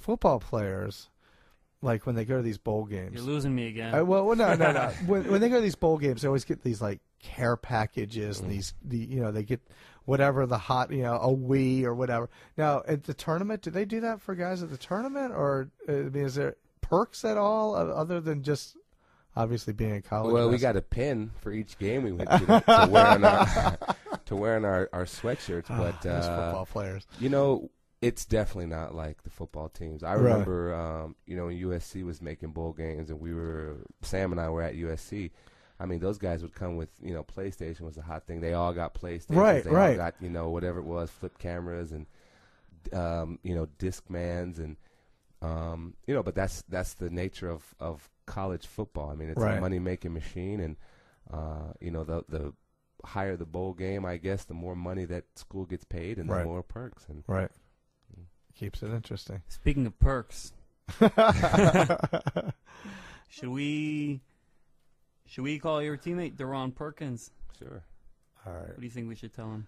football players, like when they go to these bowl games. You're losing me again. No. When they go to these bowl games, they always get these like care packages and they get whatever the hot, a Wii or whatever. Now at the tournament, do they do that for guys at the tournament, or is there perks at all other than just obviously being in college? Well, we got a pin for each game we went to wear on our sweatshirts, but those football players. It's definitely not like the football teams. I remember, when U.S.C. was making bowl games, and Sam and I were at U.S.C. I mean, those guys would come with, PlayStation was a hot thing. They all got PlayStations. Right. All got, whatever it was, flip cameras and, Discmans and, but that's the nature of college football. I mean, it's a money-making machine, and, the higher the bowl game, I guess, the more money that school gets paid and the more perks. And keeps it interesting. Speaking of perks, should we call your teammate Deron Perkins? Sure. All right. What do you think we should tell him?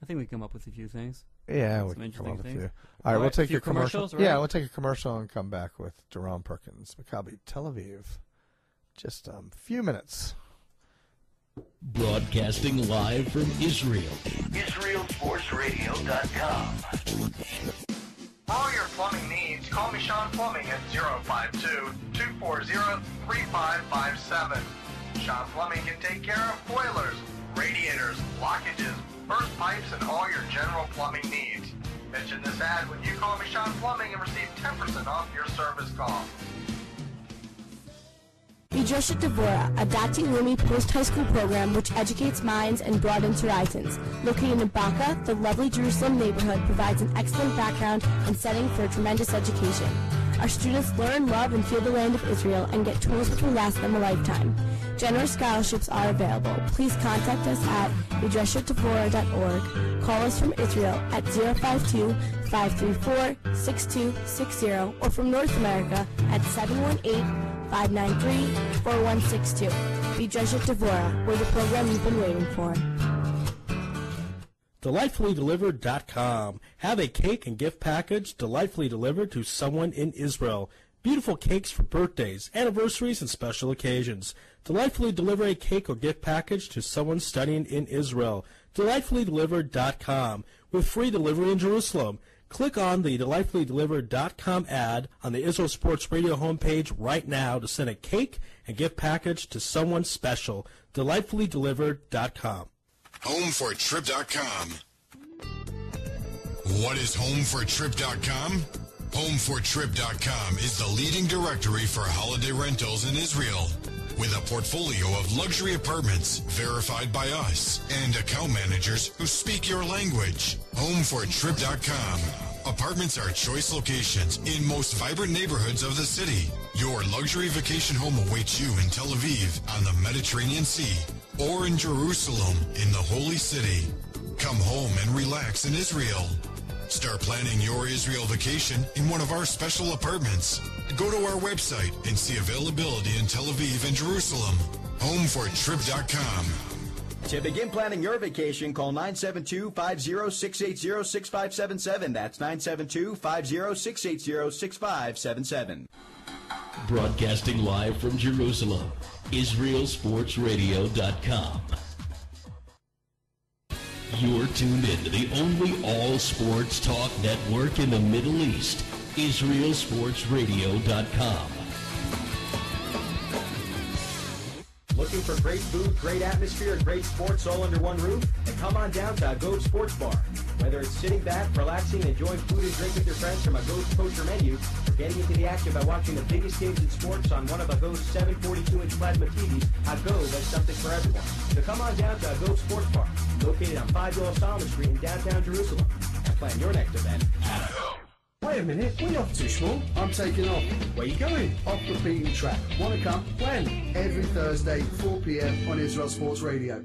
I think we come up with a few things. Yeah, we can come up with a few. All right, we'll take a commercial. Right? Yeah, we'll take a commercial and come back with Deron Perkins, Maccabi Tel-Aviv. Just a few minutes. Broadcasting live from Israel. IsraelSportsRadio.com. All your plumbing needs, call Sean Plumbing at 052-240-3557. Sean Plumbing can take care of boilers, radiators, blockages, burst pipes, and all your general plumbing needs. Mention this ad when you call Sean Plumbing and receive 10% off your service call. Midrashat Devorah, a Dati Leumi post-high school program which educates minds and broadens horizons. Located in Baca, the lovely Jerusalem neighborhood provides an excellent background and setting for a tremendous education. Our students learn, love, and feel the land of Israel and get tools which will last them a lifetime. Generous scholarships are available. Please contact us at midrashatdevorah.org. Call us from Israel at 052-534-6260 or from North America at 718-593-4162. Midrashat Devorah, we're the program you've been waiting for. DelightfullyDelivered.com. Have a cake and gift package delightfully delivered to someone in Israel. Beautiful cakes for birthdays, anniversaries, and special occasions. Delightfully deliver a cake or gift package to someone studying in Israel. DelightfullyDelivered.com. With free delivery in Jerusalem. Click on the DelightfullyDelivered.com ad on the Israel Sports Radio homepage right now to send a cake and gift package to someone special. DelightfullyDelivered.com. HomeForTrip.com. What is HomeForTrip.com? HomeForTrip.com is the leading directory for holiday rentals in Israel, with a portfolio of luxury apartments verified by us and account managers who speak your language. HomeForTrip.com. Apartments are choice locations in most vibrant neighborhoods of the city. Your luxury vacation home awaits you in Tel Aviv on the Mediterranean Sea or in Jerusalem in the Holy City. Come home and relax in Israel. Start planning your Israel vacation in one of our special apartments. Go to our website and see availability in Tel Aviv and Jerusalem. HomeForTrip.com. To begin planning your vacation, call 972-50680-6577. That's 972-50680-6577. Broadcasting live from Jerusalem, IsraelSportsRadio.com. You're tuned in to the only all-sports talk network in the Middle East, IsraelSportsRadio.com. Looking for great food, great atmosphere, and great sports all under one roof? Then come on down to Agod Sports Bar. Whether it's sitting back, relaxing, enjoying food and drink with your friends from Agod's kosher menu, or getting into the action by watching the biggest games in sports on one of Agod's 742-inch plasma TVs, Agod has something for everyone. So come on down to Agod Sports Bar, located on 5 Solomon Street in downtown Jerusalem, and plan your next event at Agod. Wait a minute, we're not too small. I'm taking off. Where you going? Off the beaten track. Want to come? When? Every Thursday, 4 p.m. on Israel Sports Radio.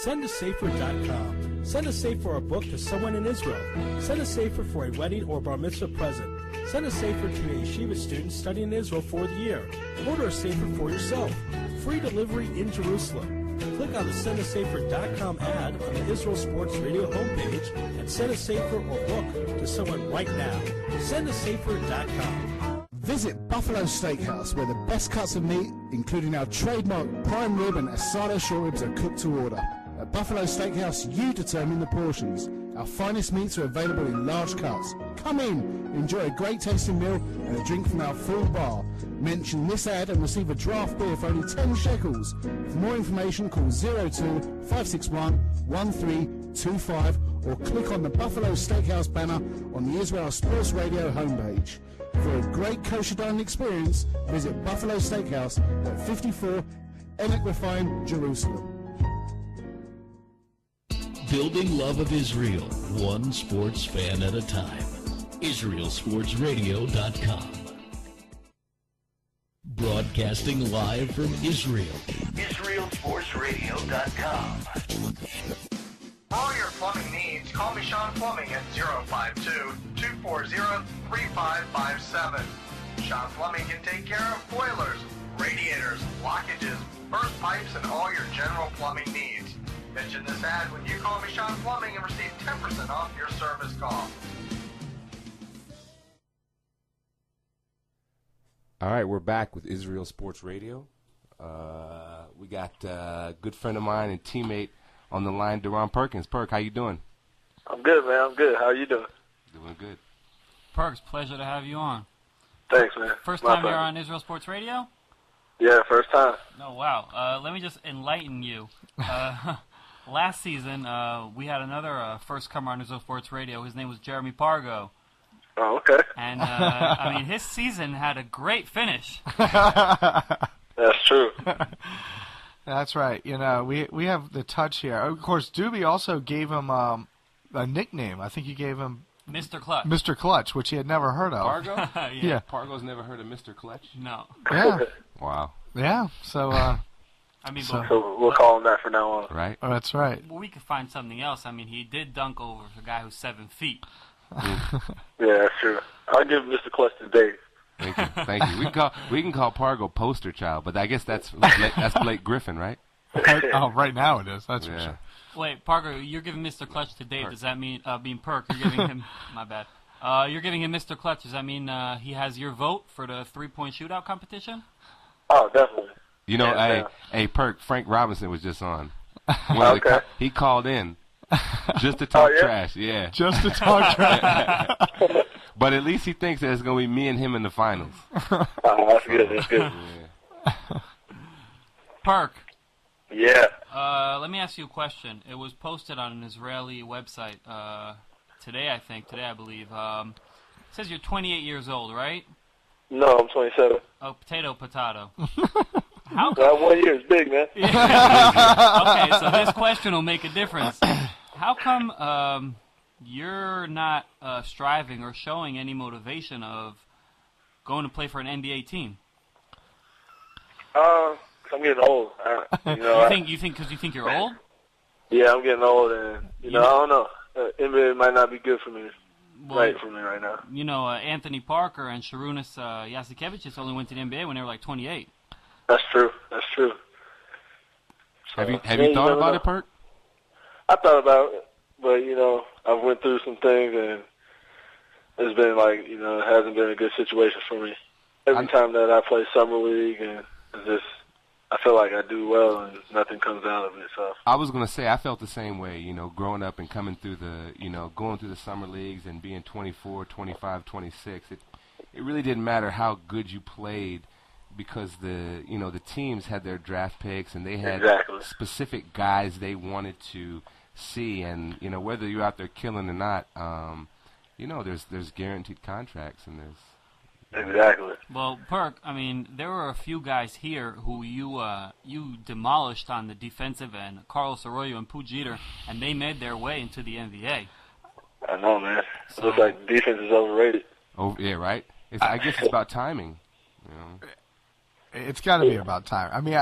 SendASafer.com. Send a safe for a book to someone in Israel. Send a safer for a wedding or bar mitzvah present. Send a safer to a yeshiva student studying in Israel for the year. Order a safer for yourself. Free delivery in Jerusalem. Click on the SendASafer.com ad on the Israel Sports Radio homepage and send a safer or book to someone right now. SendASafer.com. Visit Buffalo Steakhouse, where the best cuts of meat, including our trademark prime rib and asada short ribs, are cooked to order. At Buffalo Steakhouse, you determine the portions. Our finest meats are available in large cuts. Come in, enjoy a great tasting meal and a drink from our full bar. Mention this ad and receive a draft beer for only 10 shekels. For more information, call 02-561-1325 or click on the Buffalo Steakhouse banner on the Israel Sports Radio homepage. For a great kosher dining experience, visit Buffalo Steakhouse at 54 Emek Refine, Jerusalem. Building love of Israel, one sports fan at a time. IsraelSportsRadio.com. Broadcasting live from Israel. IsraelSportsRadio.com. For all your plumbing needs, call me Sean Plumbing at 052-240-3557. Sean Plumbing can take care of boilers, radiators, blockages, burst pipes, and all your general plumbing needs. Mention this ad when you call me Sean Plumbing and receive 10% off your service call. All right, we're back with Israel Sports Radio. We got a good friend of mine and teammate on the line, Deron Perkins. Perk, how you doing? I'm good, man. I'm good. How are you doing? Doing good. Perks, pleasure to have you on. Thanks, man. First time you're on Israel Sports Radio? Yeah, first time. Oh, wow. Let me just enlighten you. Last season, we had another first-comer on Israel Sports Radio. His name was Jeremy Pargo. Oh, okay. And, I mean, his season had a great finish. That's true. That's right. You know, we have the touch here. Of course, Dubi also gave him a nickname. I think he gave him Mr. Clutch. Mr. Clutch, which he had never heard of. Pargo? Yeah. Pargo's never heard of Mr. Clutch? No. Yeah. Wow. Yeah. So, I mean, so we'll call him that for now on. Right. Oh, that's right. Well, we could find something else. I mean, he did dunk over a guy who's 7 feet. Yeah, that's true. I'll give Mr. Clutch to Dave. Thank you. Thank you. We can call Pargo Poster Child, but I guess that's Blake Griffin, right? Oh, right now it is. That's for sure. Wait, Pargo, you're giving Mr. Clutch to Dave. Does that mean being Perk? You're giving him my bad. You're giving him Mr. Clutch. Does that mean he has your vote for the 3-point shootout competition? Oh, definitely. You know, hey, Perk, Frank Robinson was just on. Okay. He called in just to talk trash. Yeah. Just to talk trash. But at least he thinks that it's going to be me and him in the finals. That's good. That's good. Yeah. Perk. Yeah. Let me ask you a question. It was posted on an Israeli website today, I believe. It says you're 28 years old, right? No, I'm 27. Oh, potato. How come? 1 year is big, man. Okay, so this question will make a difference. How come you're not striving or showing any motivation of going to play for an NBA team? I'm getting old. You think because you think you're old? Yeah, I'm getting old, and I don't know. NBA might not be good for me. Right now. You know, Anthony Parker and Sharunas Jasikevičius only went to the NBA when they were like 28. That's true. So, have you thought about it, Perk? I thought about it, but I've went through some things, and it's been it hasn't been a good situation for me. Every time that I play summer league, and it's just I feel like I do well, and nothing comes out of it. So I was gonna say I felt the same way. Growing up and coming through going through the summer leagues and being 24, 25, 26. It really didn't matter how good you played because the teams had their draft picks and they had specific guys they wanted to see, and whether you're out there killing or not, there's guaranteed contracts and there's. Exactly. Well, Perk, I mean, there were a few guys here who you demolished on the defensive end, Carlos Arroyo and Pooh Jeter, and they made their way into the NBA. I know, man. It looks like defense is overrated. Oh, yeah, right? I guess it's about timing. It's got to be about time. I mean,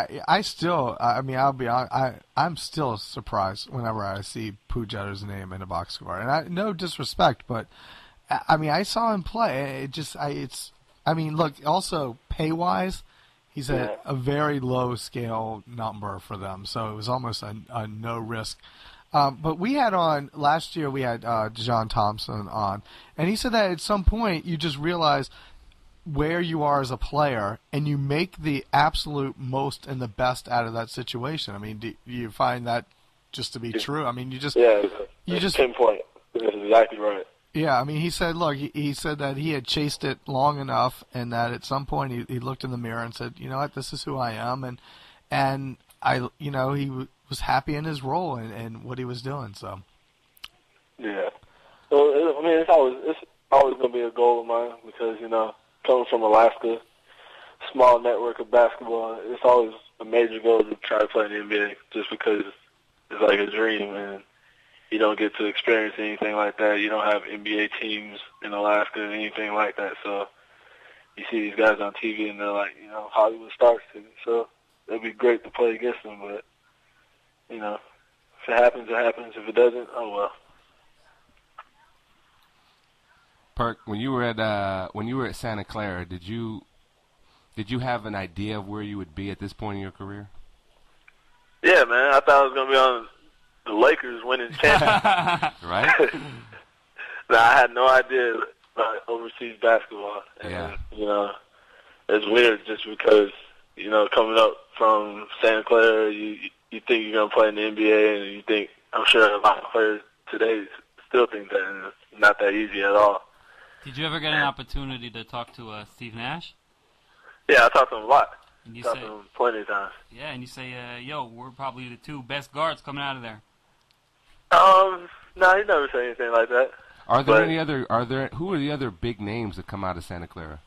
I'll be honest, I'm still surprised whenever I see Pooh Jeter's name in a box score. And no disrespect, but I mean, I saw him play. Look, also pay-wise, He said a very low scale number for them, so it was almost a no risk. But we had on last year, we had Dejon Thompson on, and he said that at some point you just realize where you are as a player, and you make the absolute most and the best out of that situation. I mean, do you find that just to be true? I mean, you just pinpoint. That's exactly right. Yeah, I mean, he said, look, he said that he had chased it long enough, and that at some point he looked in the mirror and said, you know what, this is who I am, and I, you know, he was happy in his role and what he was doing. So. Yeah. So I mean, it's always going to be a goal of mine because, you know, coming from Alaska, small network of basketball, it's always a major goal to try to play in the NBA just because it's like a dream and you don't get to experience anything like that. You don't have NBA teams in Alaska or anything like that. So you see these guys on TV and they're like, you know, Hollywood stars to me. So it'd be great to play against them, but, you know, if it happens, it happens. If it doesn't, oh well. Perk, when you were at Santa Clara, did you have an idea of where you would be at this point in your career? Yeah, man. I thought I was gonna be on the Lakers winning championship. Right? No, I had no idea about overseas basketball. And, you know, it's weird just because, you know, coming up from Santa Clara, you think you're gonna play in the NBA, and you think, I'm sure a lot of players today still think that, and it's not that easy at all. Did you ever get an opportunity to talk to Steve Nash? Yeah, I talked to him a lot. And you talked to him plenty of times. Yeah, and you say, yo, we're probably the two best guards coming out of there. No, he never said anything like that. Who are the other big names that come out of Santa Clara?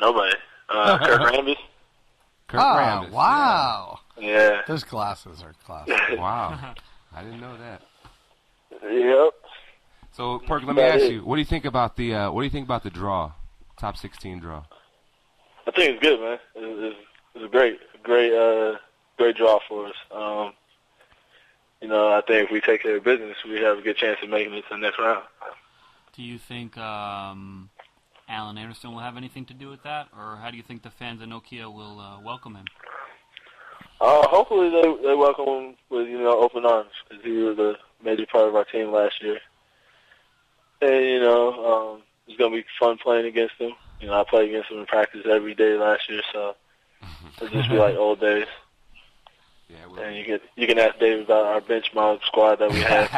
Nobody. Kurt Rambis. Kurt Rambis. Wow. Yeah. Those glasses are classic. Wow. I didn't know that. Yep. So, Perk, let me ask you, what do you think about the draw, top 16 draw? I think it's good, man. It's a great draw for us. You know, I think if we take care of business, we have a good chance of making it to the next round. Do you think Alan Anderson will have anything to do with that, or how do you think the fans of Nokia will welcome him? Hopefully they welcome him with, you know, open arms, because he was a major part of our team last year. And, you know, it's going to be fun playing against him. You know, I played against him in practice every day last year, so it'll just be like old days. Yeah, and you can ask David about our bench mob squad that we had.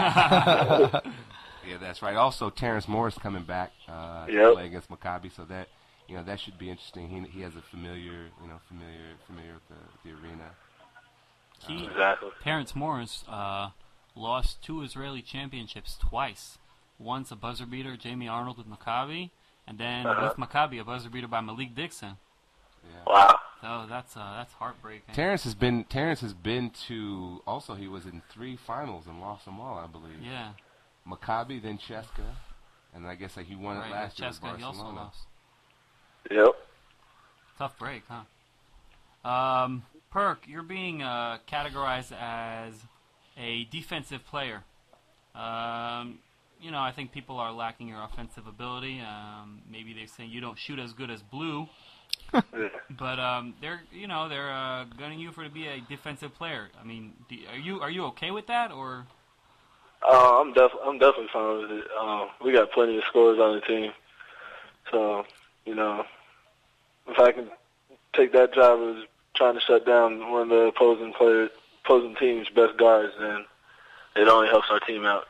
Yeah, that's right. Also, Terrence Morris coming back to play against Maccabi, so that, you know, that should be interesting. He has a familiar with the arena. Exactly. Terrence Morris lost 2 Israeli championships twice. Once a buzzer beater, Jamie Arnold with Maccabi, and then with Maccabi, a buzzer beater by Malik Dixon. Yeah. Wow. So that's heartbreaking. Terrence has been to, also he was in 3 finals and lost them all, I believe. Yeah. Maccabi, then Cheska, and I guess he won it last year with Cheska, he also Barcelona. lost. Yep. Tough break, huh? Perk, you're being categorized as a defensive player. You know, I think people are lacking your offensive ability. Maybe they're saying you don't shoot as good as Blue, but they're gunning you to be a defensive player. I mean, are you okay with that, or? I'm definitely fine with it. We got plenty of scorers on the team, so you know, if I can take that job as trying to shut down one of the opposing team's best guards, then it only helps our team out.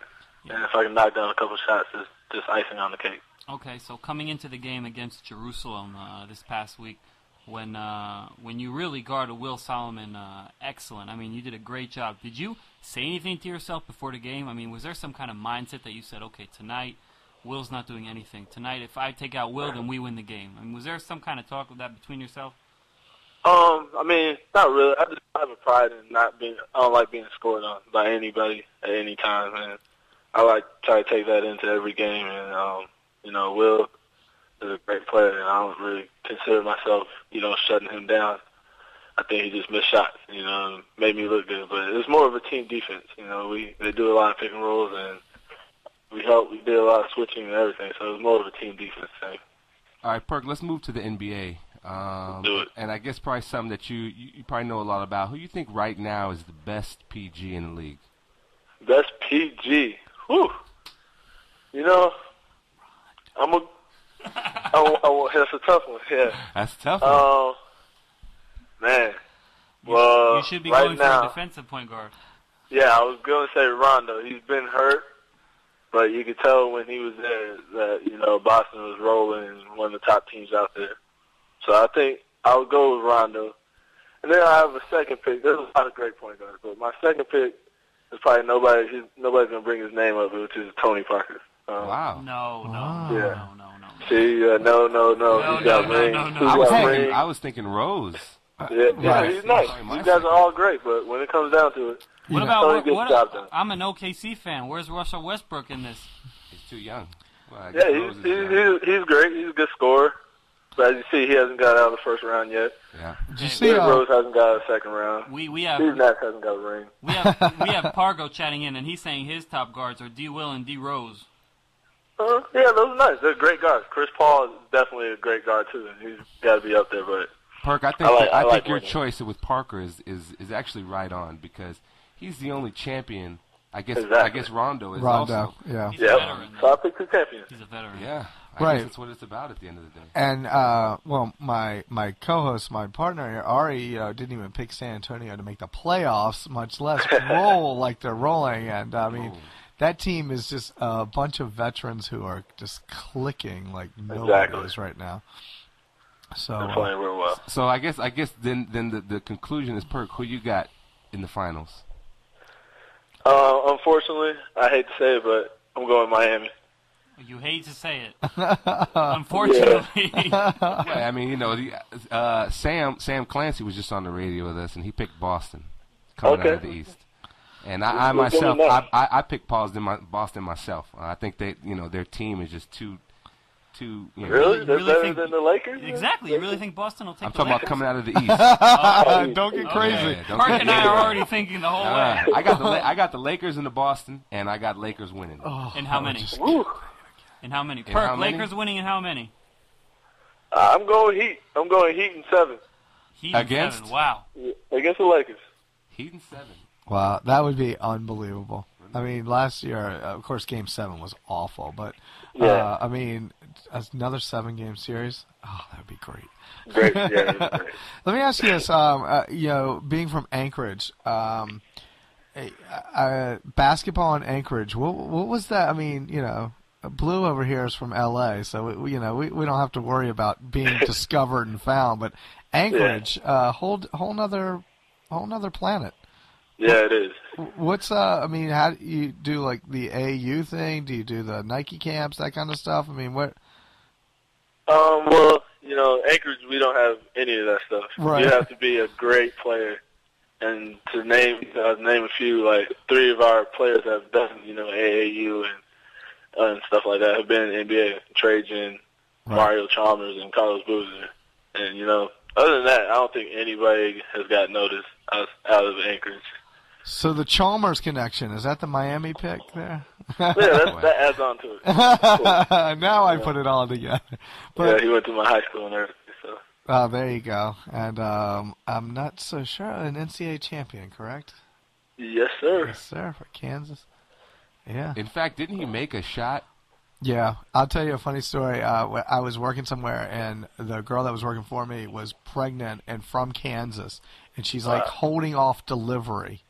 Yeah. And if I can knock down a couple shots, it's just icing on the cake. Okay, so coming into the game against Jerusalem this past week, when you really guarded Will Solomon excellent, I mean, you did a great job. Did you say anything to yourself before the game? I mean, was there some kind of mindset that you said, okay, tonight Will's not doing anything. Tonight, if I take out Will, then we win the game. I mean, was there some kind of talk of that between yourself? I mean, not really. I have a pride in I don't like being scored on by anybody at any time, and I like to try to take that into every game. And, you know, Will is a great player, and I don't really consider myself, you know, shutting him down. I think he just missed shots, you know, and made me look good. But it's more of a team defense. You know, they do a lot of pick and rolls, and we did a lot of switching and everything, so it was more of a team defense thing. All right, Perk, let's move to the NBA. Do it. And I guess probably something that you probably know a lot about. Who you think right now is the best PG in the league? Best PG. Whew. You know, that's a tough one. Yeah. That's a tough one. Man. Well, you should be right going now, for a defensive point guard. Yeah, I was going to say Rondo. He's been hurt, but you could tell when he was there that, Boston was rolling and one of the top teams out there. So I think I would go with Rondo. And then I have a second pick. There's a lot of great point guards, but my second pick is probably nobody's going to bring his name up, which is Tony Parker. Wow. No. Yeah. See, no. He's got rings. I was thinking Rose. Yeah, he's nice. These guys are all great, but when it comes down to it, what about what? I'm an OKC fan. Where's Russell Westbrook in this? He's too young. Well, he's great. He's a good scorer. But as you see, he hasn't got out of the first round yet. Yeah. Did you see Rose hasn't got out of the second round. We have Steve Nash hasn't got a ring. We have Pargo chatting in, and he's saying his top guards are D. Will and D. Rose. Yeah, those are nice. They're great guards. Chris Paul is definitely a great guard too, and he's got to be up there. But Perk, I think your choice with Parker is actually right on because he's the only champion. I guess Rondo is also. Yeah. He's a veteran. So I picked two champions. He's a veteran. Yeah. I guess that's what it's about at the end of the day. And my co-host, my partner here, Ari, didn't even pick San Antonio to make the playoffs, much less roll like they're rolling. And I mean, that team is just a bunch of veterans who are just clicking like nobody is right now. So they're playing real well. So I guess then the conclusion is, Perk, who you got in the finals? Unfortunately, I hate to say it, but I'm going Miami. You hate to say it. Unfortunately. Yeah, I mean, Sam Clancy was just on the radio with us, and he picked Boston coming out of the East. And I myself, I picked Boston myself. I think their team is just too. Really? They're better than the Lakers? Exactly. You really think Boston will take I'm the talking Lakers? about coming out of the East. Don't get crazy. Mark and I are already thinking the whole way. I got the Lakers into Boston, and I got Lakers winning. And how many? And how many? Perk, Lakers winning and how many? I'm going Heat. I'm going Heat in 7. Heat in 7. Wow. Against the Lakers. Heat in 7. Wow, that would be unbelievable. I mean, last year, of course, Game 7 was awful, but I mean, another 7-game series. Oh, that would be great. Great, yeah, great. Let me ask you this: being from Anchorage, basketball in Anchorage. What was that? I mean, Blue over here is from L.A., so we don't have to worry about being discovered and found. But Anchorage, whole nother planet. Yeah, it is. What's I mean, how do you do like the AU thing? Do you do the Nike camps, that kind of stuff? I mean, what? Well, Anchorage, we don't have any of that stuff. Right. You have to be a great player, and to name a few, like 3 of our players have done, AAU and stuff like that have been in the NBA. Trajan, Mario Chalmers, and Carlos Boozer. And other than that, I don't think anybody has got noticed out of Anchorage. So the Chalmers connection, is that the Miami pick there? Yeah, that adds on to it. Now I put it all together. But, he went to my high school and everything. So. Oh, there you go. And I'm not so sure, an NCAA champion, correct? Yes, sir. Yes, sir, for Kansas. Yeah. In fact, didn't he make a shot? Yeah. I'll tell you a funny story. I was working somewhere, and the girl that was working for me was pregnant and from Kansas, and she's like holding off delivery.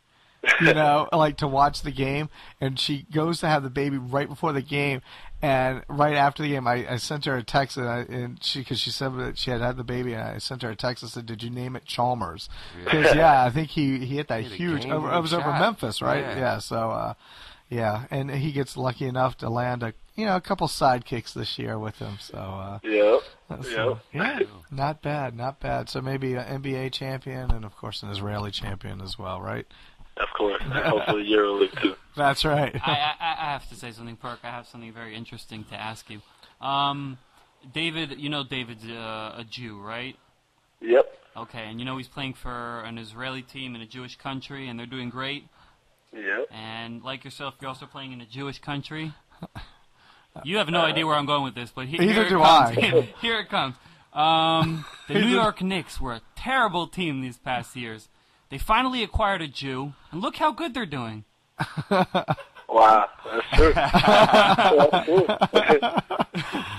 Like to watch the game, and she goes to have the baby right before the game, and right after the game, I sent her a text, because she said that she had the baby, and I sent her a text and said, "Did you name it Chalmers?" Because I think he hit that huge. It was over Memphis, right? Yeah. So, and he gets lucky enough to land a couple sidekicks this year with him. So, yeah, not bad. So maybe an NBA champion, and of course an Israeli champion as well, right? Of course. Hopefully EuroLeague too. That's right. I have to say something, Perk. I have something very interesting to ask you. David, David's a Jew, right? Yep. Okay, and he's playing for an Israeli team in a Jewish country, and they're doing great. Yep. And like yourself, you're also playing in a Jewish country. You have no idea where I'm going with this, but here Neither it do comes. I. Here it comes. The New York Knicks were a terrible team these past years. They finally acquired a Jew, and look how good they're doing. Wow, that's true. That's true.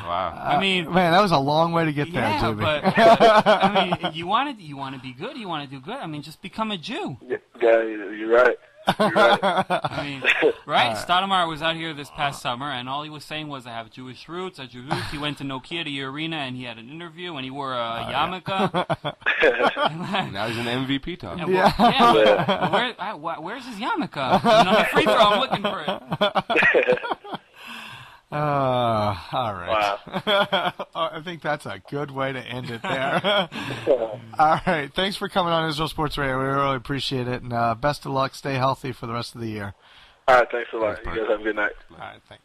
Wow. I mean, man, that was a long way to get there, Dubi. but I mean, you want to be good, you want to do good. I mean, just become a Jew. Yeah, you're right. You're right. I mean, right? Stoudemire was out here this past summer, and all he was saying was, I have Jewish roots. He went to Nokia, the arena, and he had an interview, and he wore a yarmulke. Now he's an MVP talk. Where's his yarmulke? On the free throw, I'm looking for it. All right. Wow. I think that's a good way to end it there. All right. Thanks for coming on Israel Sports Radio. We really appreciate it. And best of luck. Stay healthy for the rest of the year. All right. Thanks a lot. You guys have a good night. All right. Thanks.